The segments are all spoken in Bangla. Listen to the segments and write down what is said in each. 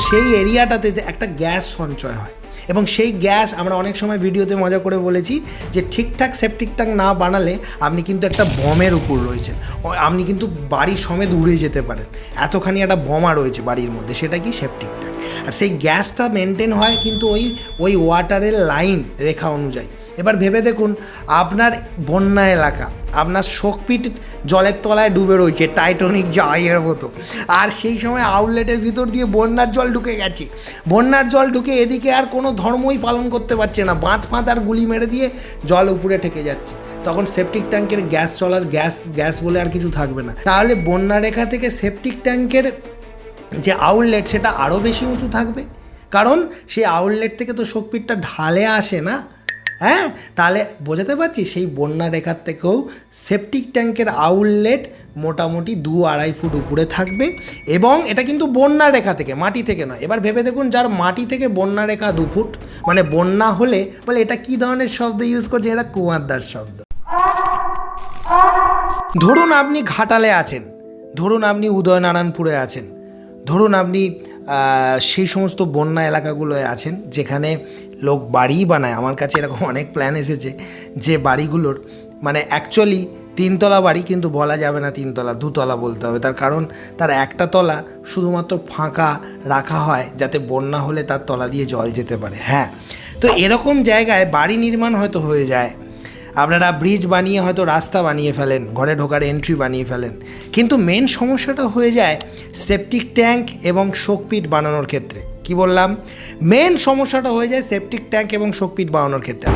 সেই এরিয়াটাতে একটা গ্যাস সঞ্চয় হয় এবং সেই গ্যাস আমরা অনেক সময় ভিডিওতে মজা করে বলেছি যে ঠিকঠাক সেপটিক ট্যাঙ্ক না বানালে আপনি কিন্তু একটা বমের উপর রয়েছেন, আপনি কিন্তু বাড়ি সমেত উড়ে যেতে পারেন, এতখানি একটা বোমা রয়েছে বাড়ির মধ্যে, সেটা কি সেপটিক ট্যাঙ্ক। আর সেই গ্যাসটা মেনটেন হয় কিন্তু ওই ওয়াটারের লাইন রেখা অনুযায়ী। এবার ভেবে দেখুন আপনার বন্যা এলাকা, আপনার শোকপিট জলের তলায় ডুবে রয়েছে টাইটানিক জাহাজের মতো, আর সেই সময় আউটলেটের ভিতর দিয়ে বন্যার জল ঢুকে গেছে, বন্যার জল ঢুকে এদিকে আর কোনো ধর্মই পালন করতে পারছে না, বাঁধ আর গুলি মেরে দিয়ে জল উপরে ঠেকে যাচ্ছে, তখন সেপটিক ট্যাঙ্কের গ্যাস চলার গ্যাস বলে আর কিছু থাকবে না। তাহলে বন্যা রেখা থেকে সেপটিক ট্যাঙ্কের যে আউটলেট সেটা আরও বেশি উঁচু থাকবে, কারণ সেই আউটলেট থেকে তো শোকপিটটা ঢালে আসে না। হ্যাঁ, তাহলে বোঝাতে পারছি সেই বন্যা রেখার থেকেও সেপটিক ট্যাঙ্কের আউটলেট মোটামুটি 2-2.5 ফুট উপরে থাকবে, এবং এটা কিন্তু বন্যা রেখা থেকে, মাটি থেকে নয়। এবার ভেবে দেখুন যার মাটি থেকে বন্যা রেখা 2 ফুট, মানে বন্যা হলে বলে এটা কী ধরনের শব্দ ইউজ করছে, এটা কুয়ারদার শব্দ। ধরুন আপনি ঘাটালে আছেন, ধরুন আপনি উদয়নারায়ণপুরে আছেন, ধরুন আপনি সেই সমস্ত বন্যা এলাকাগুলোয় আছেন যেখানে লোক বাড়িই বানায়। আমার কাছে এরকম অনেক প্ল্যান এসেছে যে বাড়িগুলোর মানে অ্যাকচুয়ালি 3 তলা বাড়ি, কিন্তু বলা যাবে না 3 তলা, 2 তলা বলতে হবে, তার কারণ তার একটা তলা শুধুমাত্র ফাঁকা রাখা হয় যাতে বন্যা হলে তার তলা দিয়ে জল যেতে পারে। হ্যাঁ, তো এরকম জায়গায় বাড়ি নির্মাণ হয়তো হয়ে যায়, আপনারা ব্রিজ বানিয়ে হয়তো রাস্তা বানিয়ে ফেলেন, ঘরে ঢোকার এন্ট্রি বানিয়ে ফেলেন, কিন্তু মেন সমস্যাটা হয়ে যায় সেপটিক ট্যাঙ্ক এবং শোকপিট বানানোর ক্ষেত্রে। কি বললাম? মেন সমস্যাটা হয়ে যায় সেপটিক ট্যাঙ্ক এবং শোকপিট বানানোর ক্ষেত্রে।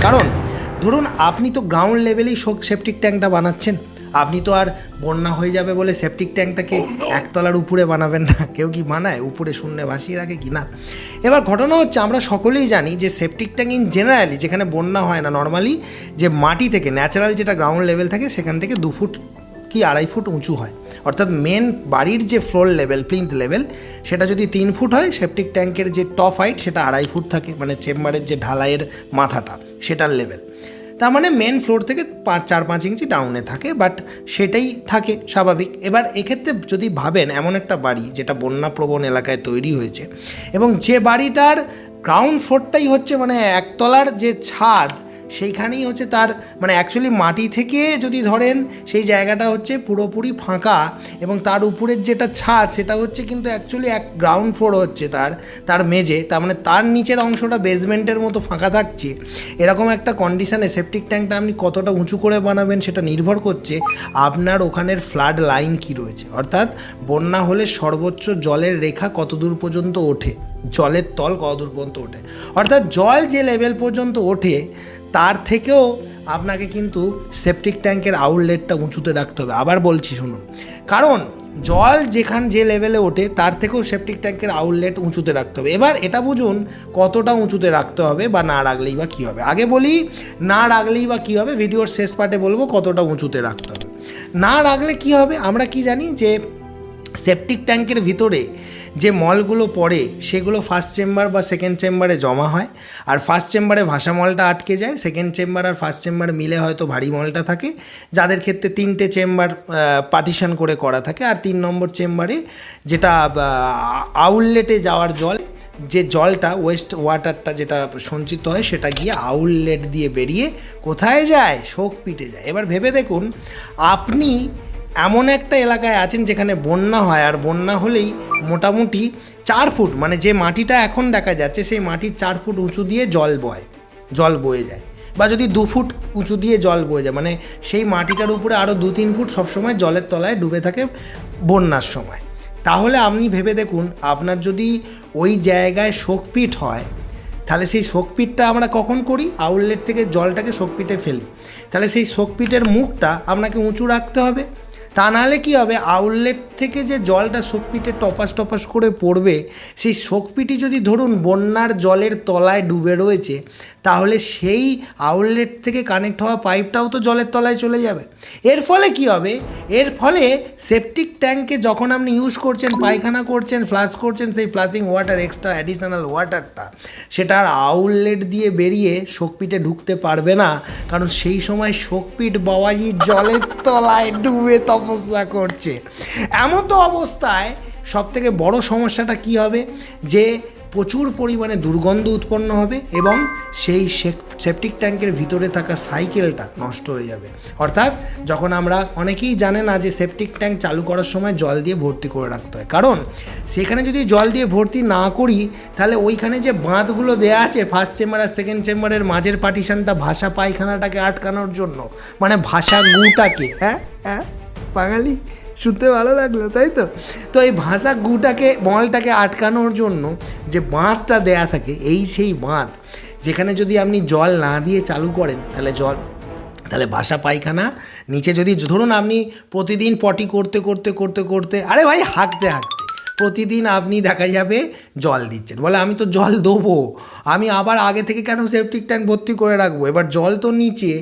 কারণ ধরুন আপনি তো গ্রাউন্ড লেভেলেই সেপটিক ট্যাঙ্কটা বানাচ্ছেন, আপনি তো আর বন্যা হয়ে যাবে বলে সেপটিক ট্যাঙ্কটাকে 1 তলার উপরে বানাবেন না, কেউ কি বানায় উপরে শূন্যে ভাসিয়ে রাখে কি না। এবার ঘটনা হচ্ছে আমরা সকলেই জানি যে সেপটিক ট্যাঙ্ক ইন জেনারেলি যেখানে বন্যা হয় না, নর্মালি যে মাটি থেকে ন্যাচারাল যেটা গ্রাউন্ড লেভেল থাকে সেখান থেকে 2 ফুট কি 2.5 ফুট উঁচু হয়, অর্থাৎ মেন বাড়ির যে ফ্লোর লেভেল প্লিন্থ লেভেল সেটা যদি 3 ফুট হয়, সেপটিক ট্যাঙ্কের যে টপ হাইট সেটা 2.5 ফুট থাকে, মানে চেম্বারের যে ঢালাইয়ের মাথাটা সেটার লেভেল, তার মানে মেন ফ্লোর থেকে 4-5 ইঞ্চি ডাউনে থাকে, বাট সেটাই থাকে স্বাভাবিক। এবার এক্ষেত্রে যদি ভাবেন এমন একটা বাড়ি যেটা বন্যাপ্রবণ এলাকায় তৈরি হয়েছে এবং যে বাড়িটার গ্রাউন্ড ফ্লোরটাই হচ্ছে মানে 1 তলার যে ছাদ সেইখানেই হচ্ছে তার মানে অ্যাকচুয়ালি মাটি থেকে যদি ধরেন সেই জায়গাটা হচ্ছে পুরোপুরি ফাঁকা এবং তার উপরের যেটা ছাদ সেটা হচ্ছে কিন্তু অ্যাকচুয়ালি গ্রাউন্ড ফ্লোর হচ্ছে তার মেঝে, তার মানে তার নিচের অংশটা বেসমেন্টের মতো ফাঁকা থাকছে, এরকম একটা কন্ডিশানে সেপটিক ট্যাঙ্কটা আপনি কতটা উঁচু করে বানাবেন সেটা নির্ভর করছে আপনার ওখানের ফ্লাড লাইন কী রয়েছে, অর্থাৎ বন্যা হলে সর্বোচ্চ জলের রেখা কত দূর পর্যন্ত ওঠে, জলের তল কত দূর পর্যন্ত ওঠে, অর্থাৎ জল যে লেভেল পর্যন্ত ওঠে তার থেকেও আপনাকে কিন্তু সেপটিক ট্যাঙ্কের আউটলেটটা উঁচুতে রাখতে হবে। আবার বলছি শুনুন, কারণ জল যে লেভেলে ওঠে তার থেকেও সেপটিক ট্যাঙ্কের আউটলেট উঁচুতে রাখতে হবে। এবার এটা বুঝুন কতটা উঁচুতে রাখতে হবে বা না রাখলেই বা কী হবে। আগে বলি না রাখলেই বা কী হবে, ভিডিওর শেষ পার্টে বলবো কতটা উঁচুতে রাখতে হবে। না রাখলে কি হবে, আমরা কি জানি যে সেপটিক ট্যাঙ্কের ভিতরে যে মলগুলো পড়ে সেগুলো ফার্স্ট চেম্বার বা সেকেন্ড চেম্বারে জমা হয়, আর ফার্স্ট চেম্বারে ভাসা মলটা আটকে যায়, সেকেন্ড চেম্বার আর ফার্স্ট চেম্বার মিলে হয়তো ভারী মলটা থাকে, যাদের ক্ষেত্রে 3টে চেম্বার পার্টিশন করে করা থাকে, আর 3 নম্বর চেম্বারে যেটা আউটলেটে যাওয়ার জল, যে জলটা ওয়েস্ট ওয়াটারটা যেটা সঞ্চিত হয় সেটা গিয়ে আউটলেট দিয়ে বেরিয়ে কোথায় যায়, শোকপিটে যায়। এবার ভেবে দেখুন আপনি এমন একটা এলাকায় আছেন যেখানে বন্যা হয়, আর বন্যা হলেই মোটামুটি 4 ফুট মানে যে মাটিটা এখন দেখা যাচ্ছে সেই মাটির 4 ফুট উঁচু দিয়ে জল বয়ে যায়, বা যদি 2 ফুট উঁচু দিয়ে জল বয়ে যায়, মানে সেই মাটিটার উপরে আরও 2-3 ফুট সবসময় জলের তলায় ডুবে থাকে বন্যার সময়। তাহলে আপনি ভেবে দেখুন আপনার যদি ওই জায়গায় শোকপিট হয়, তাহলে সেই শোকপিটটা আমরা কখন করি, আউটলেট থেকে জলটাকে শোকপিটে ফেলি, তাহলে সেই শোকপিটের মুখটা আপনাকে উঁচু রাখতে হবে, তা নাহলে কী হবে, আউটলেট থেকে যে জলটা শোকপিটে টপাস করে পড়বে, সেই শোকপিটি যদি ধরুন বন্যার জলের তলায় ডুবে রয়েছে, তাহলে সেই আউটলেট থেকে কানেক্ট হওয়া পাইপটাও তো জলের তলায় চলে যাবে। এর ফলে কি হবে, এর ফলে সেপটিক ট্যাঙ্কে যখন আপনি ইউজ করছেন, পায়খানা করছেন, ফ্লাশ করছেন, সেই ফ্লাশিং ওয়াটার এক্সট্রা অ্যাডিশনাল ওয়াটারটা সেটা আর আউটলেট দিয়ে বেরিয়ে শোকপিটে ঢুকতে পারবে না, কারণ সেই সময় শোকপিট বাবাজি জলের তলায় ডুবে অবস্থা করছে। এমতো অবস্থায় সবথেকে বড় সমস্যাটা কি হবে, যে প্রচুর পরিমাণে দুর্গন্ধ উৎপন্ন হবে এবং সেই সেপটিক ট্যাঙ্কের ভিতরে থাকা সাইকেলটা নষ্ট হয়ে যাবে। অর্থাৎ যখন আমরা, অনেকেই জানে না যে সেপটিক ট্যাঙ্ক চালু করার সময় জল দিয়ে ভর্তি করে রাখতে হয়, কারণ সেখানে যদি জল দিয়ে ভর্তি না করি তাহলে ওইখানে যে বাঁধগুলো দেওয়া আছে ফার্স্ট চেম্বার আর সেকেন্ড চেম্বারের মাঝের পার্টিশনটা ভাষা পায়খানাটাকে আটকানোর জন্য, মানে ভাষা গুটাকে, হ্যাঁ হ্যাঁ বাঙালি শুনতে ভালো লাগলো তাই তো। তো এই ভাষা গুটাকে, মলটাকে আটকানোর জন্য যে বাঁধটা দেয়া থাকে, এই সেই বাঁধ, যেখানে যদি আপনি জল না দিয়ে চালু করেন তাহলে ভাষা পায়খানা নিচে, যদি ধরুন আপনি প্রতিদিন পটি করতে করতে করতে করতে, আরে ভাই হাঁকতে হাঁকতে প্রতিদিন আপনি দেখা যাবে জল দিচ্ছেন, বলে আমি তো জল দেবো, আমি আবার আগে থেকে কেন সেপটিক ট্যাঙ্ক ভর্তি করে রাখবো। এবার জল তো নিচে,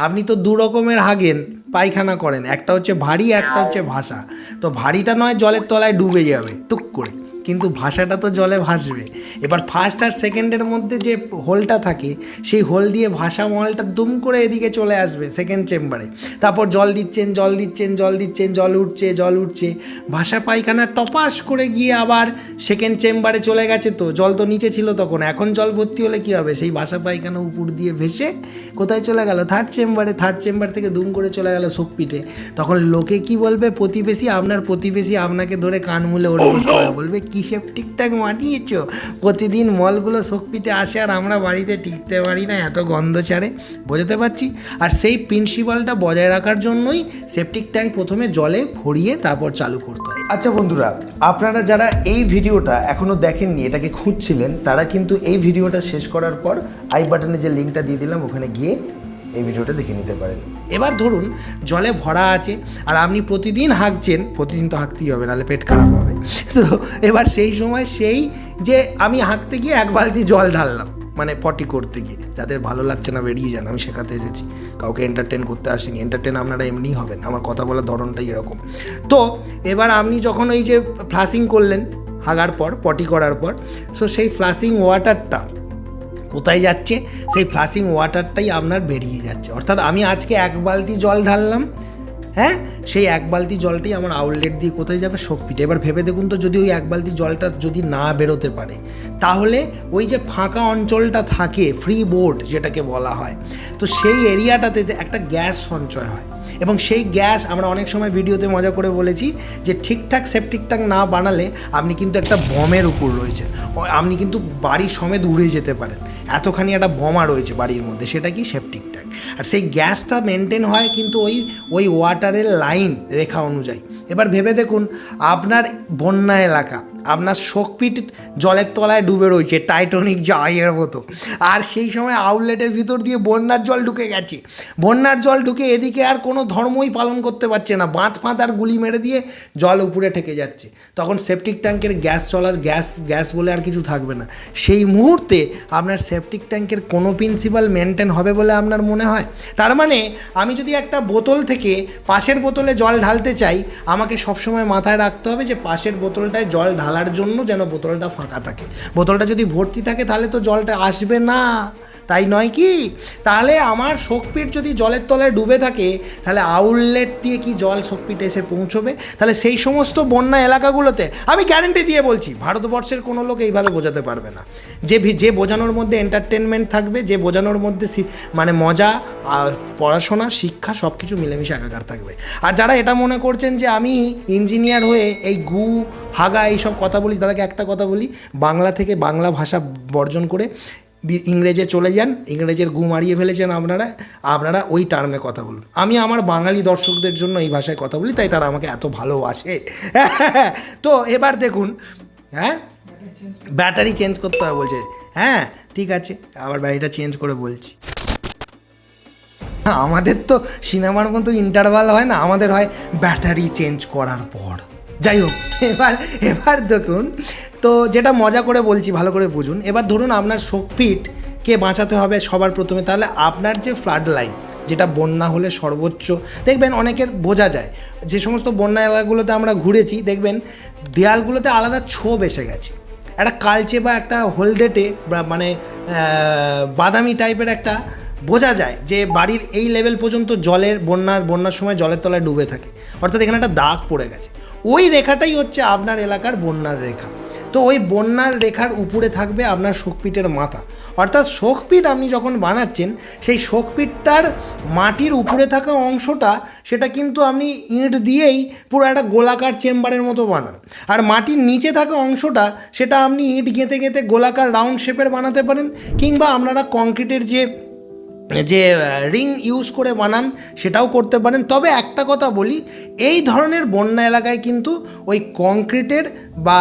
আপনি তো দু রকমের হাগেন, পায়খানা করেন, একটা হচ্ছে ভারী, একটা হচ্ছে ভাষা। তো ভারীটা নয় জলের তলায় ডুবে যাবে টুক করে, কিন্তু ভাষাটা তো জলে ভাসবে। এবার ফার্স্ট আর সেকেন্ডের মধ্যে যে হোলটা থাকে, সেই হোল দিয়ে ভাষা মলটা দুম করে এদিকে চলে আসবে সেকেন্ড চেম্বারে। তারপর জল দিচ্ছেন, জল উঠছে, ভাষা পায়খানা টপাস করে গিয়ে আবার সেকেন্ড চেম্বারে চলে গেছে। তো জল তো নিচে ছিল তখন, এখন জল ভর্তি হলে কী হবে, সেই ভাষা পায়খানা উপর দিয়ে ভেসে কোথায় চলে গেল, থার্ড চেম্বার থেকে দুম করে চলে গেল শোকপিটে। তখন লোকে কি বলবে, আপনার প্রতিবেশী আপনাকে ধরে কান মুলে ওঠবোস করে বলবে, কি সেপটিক ট্যাঙ্ক মাটিয়েছ, প্রতিদিন মলগুলো শোকপিটে আসে আর আমরা বাড়িতে টিকতে পারি না, এত গন্ধ ছাড়ে। বোঝাতে পারছি? আর সেই প্রিন্সিপালটা বজায় রাখার জন্যই সেপটিক ট্যাঙ্ক প্রথমে জলে ভরিয়ে তারপর চালু করতে হয়। আচ্ছা বন্ধুরা, আপনারা যারা এই ভিডিওটা এখনও দেখেননি, এটাকে খুঁজছিলেন, তারা কিন্তু এই ভিডিওটা শেষ করার পর আই বাটনে যে লিঙ্কটা দিয়ে দিলাম, ওখানে গিয়ে এই ভিডিওটা দেখে নিতে পারেন। এবার ধরুন জলে ভরা আছে আর আপনি প্রতিদিন হাঁকছেন, প্রতিদিন তো হাঁকতেই হবে, নাহলে পেট খারাপ হবে। তো এবার সেই সময় সেই যে আমি হাঁকতে গিয়ে এক বালতি জল ঢাললাম, মানে পটি করতে গিয়ে, যাদের ভালো লাগছে না বেরিয়ে যান, আমি শেখাতে এসেছি, কাউকে এন্টারটেন করতে আসিনি। এন্টারটেন আপনারা এমনিই হবেন, আমার কথা বলার ধরনটাই এরকম। তো এবার আপনি যখন ওই যে ফ্লাশিং করলেন হাগার পর, পটি করার পর, সো সেই ফ্লাশিং ওয়াটারটা কোথায় যাচ্ছে, সেই ফ্লাশিং ওয়াটারটাই আপনার বেরিয়ে যাচ্ছে। অর্থাৎ আমি আজকে এক বালতি জল ঢাললাম, হ্যাঁ, সেই এক বালতি জলটাই আমার আউটলেট দিয়ে কোথায় যাবে, শোকপিটে। এবার ভেবে দেখুন তো, যদি ওই এক বালতি জলটা যদি না বেরোতে পারে, তাহলে ওই যে ফাঁকা অঞ্চলটা থাকে, ফ্রি বোর্ড যেটাকে বলা হয়, তো সেই এরিয়াটাতে একটা গ্যাস সঞ্চয় হয়। এবং সেই গ্যাস, আমরা অনেক সময় ভিডিওতে মজা করে বলেছি যে ঠিকঠাক সেপটিক ট্যাঙ্ক না বানালে আপনি কিন্তু একটা বমের উপর রয়েছেন, আপনি কিন্তু বাড়ি সমেত উড়ে যেতে পারেন, এতখানি একটা বোমা রয়েছে বাড়ির মধ্যে, সেটা কি সেপটিক ট্যাঙ্ক। আর সেই গ্যাসটা মেনটেন হয় কিন্তু ওই ওয়াটারের লাইন রেখা অনুযায়ী। এবার ভেবে দেখুন, আপনার বন্যা এলাকা, আপনার শোকপিট জলের তলায় ডুবে রয়েছে টাইটানিক জাহাজের মতো, আর সেই সময় আউটলেটের ভিতর দিয়ে বন্যার জল ঢুকে গেছে, বন্যার জল ঢুকে এদিকে আর কোনো ধর্মই পালন করতে পারছে না, বাঁধ আর গুলি মেরে দিয়ে জল উপরে ঠেকে যাচ্ছে। তখন সেপটিক ট্যাঙ্কের গ্যাস বলে আর কিছু থাকবে না। সেই মুহূর্তে আপনার সেপটিক ট্যাঙ্কের কোনো প্রিন্সিপাল মেনটেন হবে বলে আপনার মনে হয়? তার মানে আমি যদি একটা বোতল থেকে পাশের বোতলে জল ঢালতে চাই, আমাকে সবসময় মাথায় রাখতে হবে যে পাশের বোতলটায় জল ঢালার জন্য যেন বোতলটা ফাঁকা থাকে। বোতলটা যদি ভর্তি থাকে তাহলে তো জলটা আসবে না, তাই নয় কি? তাহলে আমার শোকপিট যদি জলের তলায় ডুবে থাকে, তাহলে আউটলেট দিয়ে কি জল শোকপিটে এসে পৌঁছবে? তাহলে সেই সমস্ত বন্যা এলাকাগুলোতে আমি গ্যারেন্টি দিয়ে বলছি, ভারতবর্ষের কোনো লোক এইভাবে বোঝাতে পারবে না। যে বোঝানোর মধ্যে এন্টারটেনমেন্ট থাকবে, যে বোঝানোর মধ্যে মানে মজা, পড়াশোনা, শিক্ষা সব কিছু মিলেমিশে একাকার থাকবে। আর যারা এটা মনে করছেন যে আমি ইঞ্জিনিয়ার হয়ে এই হাগা এইসব কথা বলি, তাদেরকে একটা কথা বলি, বাংলা থেকে বাংলা ভাষা বর্জন করে ইংরেজে চলে যান, ইংরেজের মারিয়ে ফেলেছেন আপনারা ওই টার্মে কথা বলুন। আমি আমার বাঙালি দর্শকদের জন্য এই ভাষায় কথা বলি, তাই তারা আমাকে এত ভালোবাসে। তো এবার দেখুন, হ্যাঁ, ব্যাটারি চেঞ্জ করতে হবে বলছে, হ্যাঁ ঠিক আছে, আবার ব্যাটারিটা চেঞ্জ করে বলছি। আমাদের তো সিনেমার মতো ইন্টারভাল হয় না, আমাদের হয় ব্যাটারি চেঞ্জ করার পর। যাই হোক, এবার দেখুন তো, যেটা মজা করে বলছি ভালো করে বুঝুন। এবার ধরুন আপনার শোকপিটকে বাঁচাতে হবে সবার প্রথমে, তাহলে আপনার যে ফ্লাড লাইন, যেটা বন্যা হলে সর্বোচ্চ, দেখবেন অনেকের বোঝা যায়, যে সমস্ত বন্যা এলাকাগুলোতে আমরা ঘুরেছি, দেখবেন দেয়ালগুলোতে আলাদা ছোপ এসে গেছে, একটা কালচে বা একটা হলদেটে মানে বাদামি টাইপের একটা বোঝা যায় যে বাড়ির এই লেভেল পর্যন্ত বন্যার সময় জলের তলায় ডুবে থাকে, অর্থাৎ এখানে একটা দাগ পড়ে গেছে। ওই রেখাটাই হচ্ছে আপনার এলাকার বন্যার রেখা। তো ওই বন্যার রেখার উপরে থাকবে আপনার শোকপিটের মাথা, অর্থাৎ শোকপিট আপনি যখন বানাচ্ছেন সেই শোকপিটটার মাটির উপরে থাকা অংশটা সেটা কিন্তু আপনি ইঁট দিয়েই পুরো একটা গোলাকার চেম্বারের মতো বানান, আর মাটির নিচে থাকা অংশটা সেটা আপনি ইঁট গেঁথে গেঁথে গোলাকার রাউন্ড শেপের বানাতে পারেন, কিংবা আপনারা কংক্রিটের যে রিং ইউজ করে বানান সেটাও করতে পারেন। তবে একটা কথা বলি, এই ধরনের বন্যা এলাকায় কিন্তু ওই কংক্রিটের বা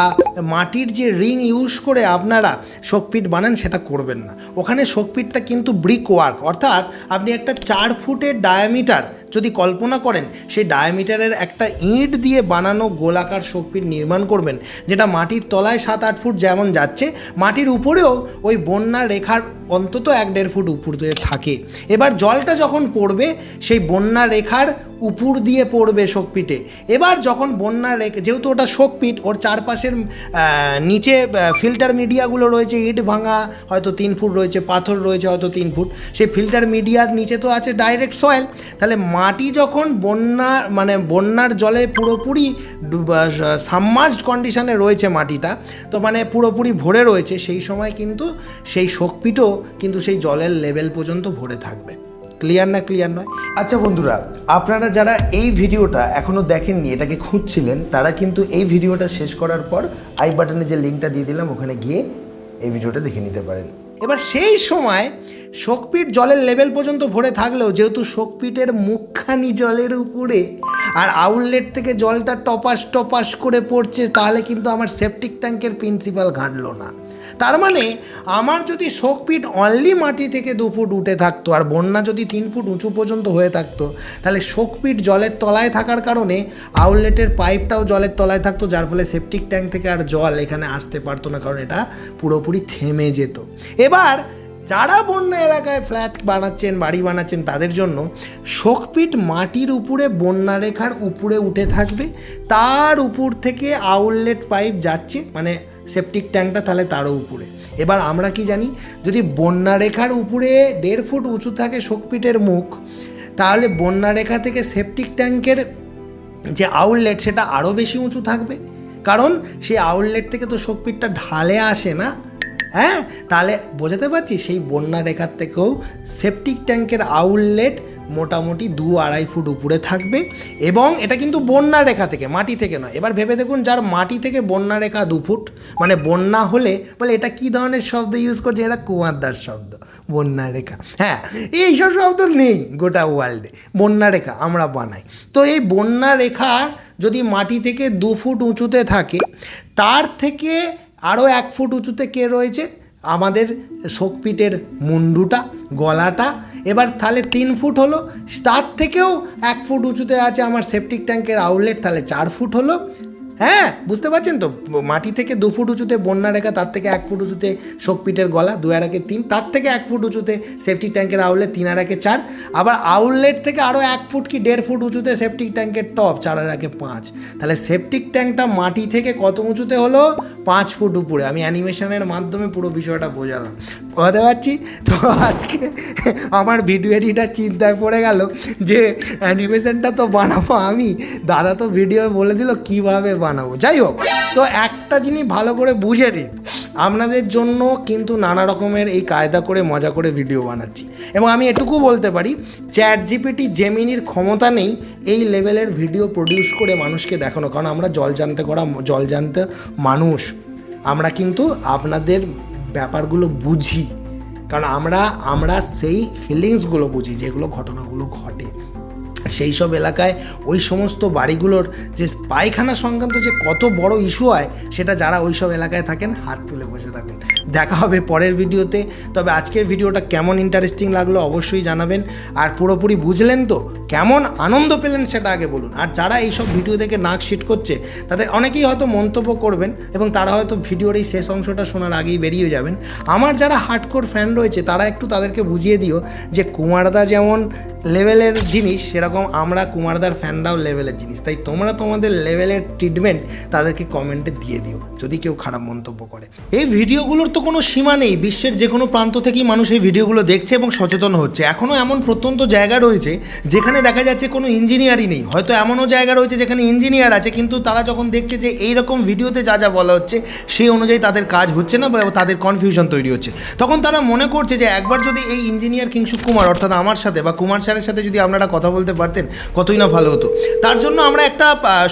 মাটির যে রিং ইউজ করে আপনারা শোকপিট বানান সেটা করবেন না। ওখানে শোকপিটটা কিন্তু ব্রিক ওয়ার্ক, অর্থাৎ আপনি একটা 4 ফুটের ডায়ামিটার যদি কল্পনা করেন, সেই ডায়ামিটারের একটা ইঁট দিয়ে বানানো গোলাকার শোকপিট নির্মাণ করবেন, যেটা মাটির তলায় 7-8 ফুট যেমন যাচ্ছে, মাটির উপরেও ওই বন্যা রেখার অন্তত 1-1.5 ফুট উপর দিয়ে থাকে। এবার জলটা যখন পড়বে সেই বন্যা রেখার উপর দিয়ে পড়বে শোকপিটে। এবার যখন বন্যা রেখা, যেহেতু ওটা শোকপিট, ওর চারপাশের নিচে ফিল্টার মিডিয়াগুলো রয়েছে, ইট ভাঙা হয়তো 3 ফুট রয়েছে, পাথর রয়েছে হয়তো 3 ফুট, সেই ফিল্টার মিডিয়ার নিচে তো আছে ডাইরেক্ট সয়েল। তাহলে মাটি যখন বন্যার জলে পুরোপুরি সাবমার্জড কন্ডিশনে রয়েছে মাটিটা, তো পুরোপুরি ভরে রয়েছে, সেই সময় কিন্তু সেই শোকপিটও কিন্তু সেই জলের লেভেল পর্যন্ত ভরে থাকবে। ক্লিয়ার না? ক্লিয়ার নয়? আচ্ছা বন্ধুরা, আপনারা যারা এই ভিডিওটা এখনও দেখেননি, এটাকে খুঁজছিলেন, তারা কিন্তু এই ভিডিওটা শেষ করার পর আই বাটনে যে লিঙ্কটা দিয়ে দিলাম ওখানে গিয়ে এই ভিডিওটা দেখে নিতে পারেন। এবার সেই সময় শোকপিট জলের লেভেল পর্যন্ত ভরে থাকলেও, যেহেতু শোকপিটের মুখখানি জলের উপরে আর আউটলেট থেকে জলটা টপাস টপাস করে পড়ছে, তাহলে কিন্তু আমার সেপটিক ট্যাঙ্কের প্রিন্সিপাল ঘাঁটলো না। তার মানে আমার যদি শোকপিট অনলি মাটি থেকে 2 ফুট উঠে থাকতো আর বন্যা যদি 3 ফুট উঁচু পর্যন্ত হয়ে থাকতো, তাহলে শোকপিট জলের তলায় থাকার কারণে আউটলেটের পাইপটাও জলের তলায় থাকতো, যার ফলে সেপটিক ট্যাঙ্ক থেকে আর জল এখানে আসতে পারতো না, কারণ এটা পুরোপুরি থেমে যেত। এবার যারা বন্যা এলাকায় ফ্ল্যাট বানাচ্ছেন, বাড়ি বানাচ্ছেন, তাদের জন্য শোকপিট মাটির উপরে বন্যা রেখার উপরে উঠে থাকবে, তার উপর থেকে আউটলেট পাইপ যাচ্ছে, সেপটিক ট্যাঙ্কটা তাহলে তারও উপরে। এবার আমরা কি জানি, যদি বন্যা রেখার উপরে 1.5 ফুট উঁচু থাকে শোকপিটের মুখ, তাহলে বন্যা রেখা থেকে সেপটিক ট্যাঙ্কের যে আউটলেট সেটা আরও বেশি উঁচু থাকবে, কারণ সেই আউটলেট থেকে তো শোকপিটটা ঢালে আসে না। হ্যাঁ, তাহলে বোঝাতে পারছি, সেই বন্যা রেখার থেকেও সেপটিক ট্যাঙ্কের আউটলেট মোটামুটি 2-2.5 ফুট উপরে থাকবে, এবং এটা কিন্তু বন্যা রেখা থেকে, মাটি থেকে নয়। এবার ভেবে দেখুন, যার মাটি থেকে বন্যা রেখা 2 ফুট, বন্যা হলে বলে এটা কী ধরনের শব্দ ইউজ করছে, এটা কুমারদাস শব্দ, বন্যা রেখা। হ্যাঁ, এইসব শব্দ নেই গোটা ওয়ার্ল্ডে, বন্যা রেখা আমরা বানাই। তো এই বন্যা রেখা যদি মাটি থেকে 2 ফুট উঁচুতে থাকে, তার থেকে আরও 1 ফুট উঁচুতে কে রয়েছে, আমাদের শোকপিটের মুন্ডুটা, গলাটা। এবার তাহলে 3 ফুট হলো, তার থেকেও 1 ফুট উঁচুতে আছে আমার সেপটিক ট্যাঙ্কের আউটলেট, তাহলে 4 ফুট হলো। হ্যাঁ, বুঝতে পারছেন তো, মাটি থেকে 2 ফুট উঁচুতে বন্যা রেখা, তার থেকে 1 ফুট উঁচুতে শোকপিটের গলা, 2 আর 1 3, তার থেকে 1 ফুট উঁচুতে সেপটিক ট্যাঙ্কের আউটলেট, 3 আর 1 4, আবার আউটলেট থেকে আরও 1 ফুট কি 1.5 ফুট উঁচুতে সেপটিক ট্যাঙ্কের টপ, 4 আর 1 5। তাহলে সেপটিক ট্যাঙ্কটা মাটি থেকে কত উঁচুতে হলো, 5 ফুট উপরে। আমি অ্যানিমেশনের মাধ্যমে পুরো বিষয়টা বোঝালাম, বুঝতে পারছি তো। আজকে আমার ভিডিও এডিটার চিন্তায় পড়ে গেল যে অ্যানিমেশনটা তো বানাবো আমি, দাদা তো ভিডিও বলে দিল কীভাবে বানাবো। যাই হোক, তো একটা জিনিস ভালো করে বুঝে নিন, আপনাদের জন্য কিন্তু নানা রকমের এই কায়দা করে মজা করে ভিডিও বানাচ্ছি, এবং আমি এটুকু বলতে পারি, চ্যাটজিপিটি জেমিনির ক্ষমতা নেই এই লেভেলের ভিডিও প্রডিউস করে মানুষকে দেখানো, কারণ আমরা জল জানতে মানুষ, আমরা কিন্তু আপনাদের ব্যাপারগুলো বুঝি, কারণ আমরা সেই ফিলিংসগুলো বুঝি যেগুলো ঘটনাগুলো ঘটে। সেই সব এলাকায় ওই সমস্ত বাড়িগুলোর যে পায়খানা সংক্রান্ত যে কত বড় ইস্যু হয়, সেটা যারা ওই সব এলাকায় থাকেন হাত তুলে বসে থাকুন। দেখা হবে পরের ভিডিওতে। তবে আজকের ভিডিওটা কেমন ইন্টারেস্টিং লাগলো অবশ্যই জানাবেন, আর পুরোপুরি বুঝলেন তো কেমন আনন্দ পেলেন সেটা আগে বলুন। আর যারা এইসব ভিডিও দেখে নাক শিট করছে তাদের অনেকেই হয়তো মন্তব্য করবেন এবং তারা হয়তো ভিডিওর এই শেষ অংশটা শোনার আগেই বেরিয়ে যাবেন। আমার যারা হার্ডকোর ফ্যান রয়েছে তারা একটু তাদেরকে বুঝিয়ে দিও যে কুমারদা যেমন লেভেলের জিনিস সেরকম আমরা কুমারদার ফ্যানরাও লেভেলের জিনিস, তাই তোমরা তোমাদের লেভেলের ট্রিটমেন্ট তাদেরকে কমেন্টে দিয়ে দিও যদি কেউ খারাপ মন্তব্য করে। এই ভিডিওগুলোর তো কোনো সীমা নেই, বিশ্বের যে কোনো প্রান্ত থেকেই মানুষ এই ভিডিওগুলো দেখছে এবং সচেতন হচ্ছে। এখনও এমন প্রত্যন্ত জায়গা রয়েছে যেখানে দেখা যাচ্ছে কোনো ইঞ্জিনিয়ারই নেই, হয়তো এমনও জায়গা রয়েছে যেখানে ইঞ্জিনিয়ার আছে, কিন্তু তারা যখন দেখছে যে এইরকম ভিডিওতে যা যা বলা হচ্ছে সেই অনুযায়ী তাদের কাজ হচ্ছে না বা তাদের কনফিউশন তৈরি হচ্ছে, তখন তারা মনে করছে যে একবার যদি এই ইঞ্জিনিয়ার কিংশুক কুমার অর্থাৎ আমার সাথে বা কুমার স্যারের সাথে যদি আপনারা কথা বলতে পারতেন কতই না ভালো হতো। তার জন্য আমরা একটা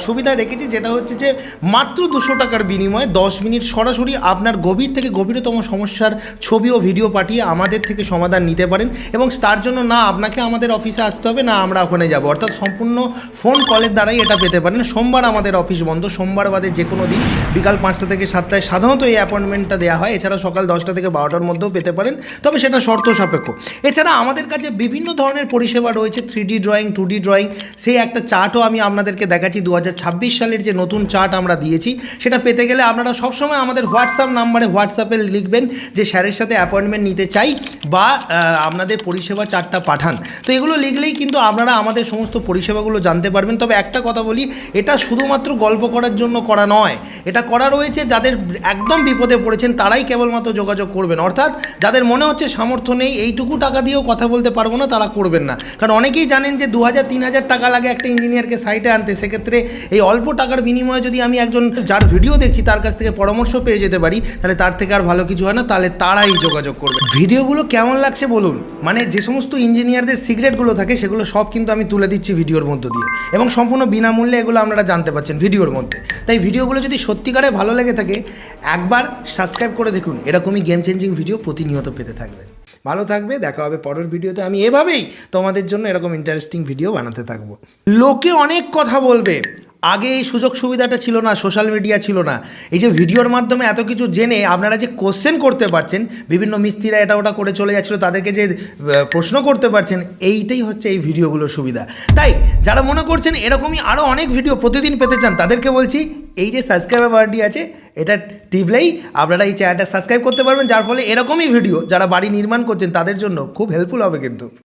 সুবিধা রেখেছি, যেটা হচ্ছে যে মাত্র 200 টাকার বিনিময়ে 10 মিনিট সরাসরি আপনার গভীর থেকে গভীরতম সমস্যার ছবি ও ভিডিও পাঠিয়ে আমাদের থেকে সমাধান নিতে পারেন এবং তার জন্য না আপনাকে আমাদের অফিসে আসতে হবে না আমরা ওখানে যাব, অর্থাৎ সম্পূর্ণ ফোন কলের দ্বারাই এটা পেতে পারেন। সোমবার আমাদের অফিস বন্ধ, সোমবার বাদে যে কোনো দিন বিকাল 5টা থেকে 7টায় সাধারণত এই অ্যাপয়েন্টমেন্টটা দেওয়া হয়, এছাড়া সকাল 10টা থেকে 12টার মধ্যেও পেতে পারেন, তবে সেটা শর্ত সাপেক্ষ। এছাড়া আমাদের কাছে বিভিন্ন ধরনের পরিষেবা রয়েছে, 3D ড্রয়িং, 2D ড্রয়িং, সেই একটা চার্টও আমি আপনাদেরকে দেখাচ্ছি। 2026 সালের যে নতুন চার্ট আমরা দিয়েছি সেটা পেতে গেলে আপনারা সবসময় আমাদের হোয়াটসঅ্যাপ নাম্বারে হোয়াটসঅ্যাপে লিখবেন যে স্যারের সাথে অ্যাপয়েন্টমেন্ট নিতে চাই বা আপনাদের পরিষেবা চার্টটা পাঠান। তো এগুলো লিখলেই কিন্তু আপনারা আমাদের সমস্ত পরিষেবাগুলো জানতে পারবেন। তবে একটা কথা বলি, এটা শুধুমাত্র গল্প করার জন্য করা নয়, এটা করা রয়েছে যাদের একদম বিপদে পড়েছেন তারাই কেবলমাত্র যোগাযোগ করবেন, অর্থাৎ যাদের মনে হচ্ছে সামর্থ্য নেই, এইটুকু টাকা দিয়েও কথা বলতে পারবো না, তারা করবেন না। কারণ অনেকেই জানেন যে 2000-3000 টাকা লাগে একটা ইঞ্জিনিয়ারকে সাইটে আনতে, সেক্ষেত্রে এই অল্প টাকার বিনিময়ে যদি আমি একজন যার ভিডিও দেখছি তার কাছ থেকে পরামর্শ পেয়ে যেতে পারি, তাহলে তার থেকে আর ভালো কিছু হয় না, তাহলে তারাই যোগাযোগ করবে। ভিডিওগুলো কেমন লাগছে বলুন, মানে যে সমস্ত ইঞ্জিনিয়ারদের সিক্রেটগুলো থাকে সেগুলো সব কিন্তু আমি তুলে দিচ্ছি ভিডিওর মধ্য দিয়ে এবং সম্পূর্ণ বিনামূল্যে এগুলো আপনারা জানতে পারছেন ভিডিওর মধ্যে। তাই ভিডিওগুলো যদি সত্যিকারে ভালো লেগে থাকে একবার সাবস্ক্রাইব করে দেখুন, এরকমই গেম চেঞ্জিং ভিডিও প্রতিনিয়ত পেতে থাকবেন। ভালো থাকবে, দেখা হবে পরের ভিডিওতে। আমি এভাবেই তোমাদের জন্য এরকম ইন্টারেস্টিং ভিডিও বানাতে থাকবো। লোকে অনেক কথা বলবে, আগে এই সুযোগ সুবিধাটা ছিল না, সোশ্যাল মিডিয়া ছিল না, এই যে ভিডিওর মাধ্যমে এত কিছু জেনে আপনারা যে কোশ্চেন করতে পারছেন, বিভিন্ন মিস্ত্রিরা এটা ওটা করে চলে যাচ্ছিলো তাদেরকে যে প্রশ্ন করতে পারছেন, এইটাই হচ্ছে এই ভিডিওগুলোর সুবিধা। তাই যারা মনে করছেন এরকমই আরও অনেক ভিডিও প্রতিদিন পেতে চান তাদেরকে বলছি এই যে সাবস্ক্রাইবার বাটনটি আছে এটা টিপলেই আপনারা এই চ্যানেলটা সাবস্ক্রাইব করতে পারবেন, যার ফলে এরকমই ভিডিও যারা বাড়ি নির্মাণ করছেন তাদের জন্য খুব হেল্পফুল হবে কিন্তু।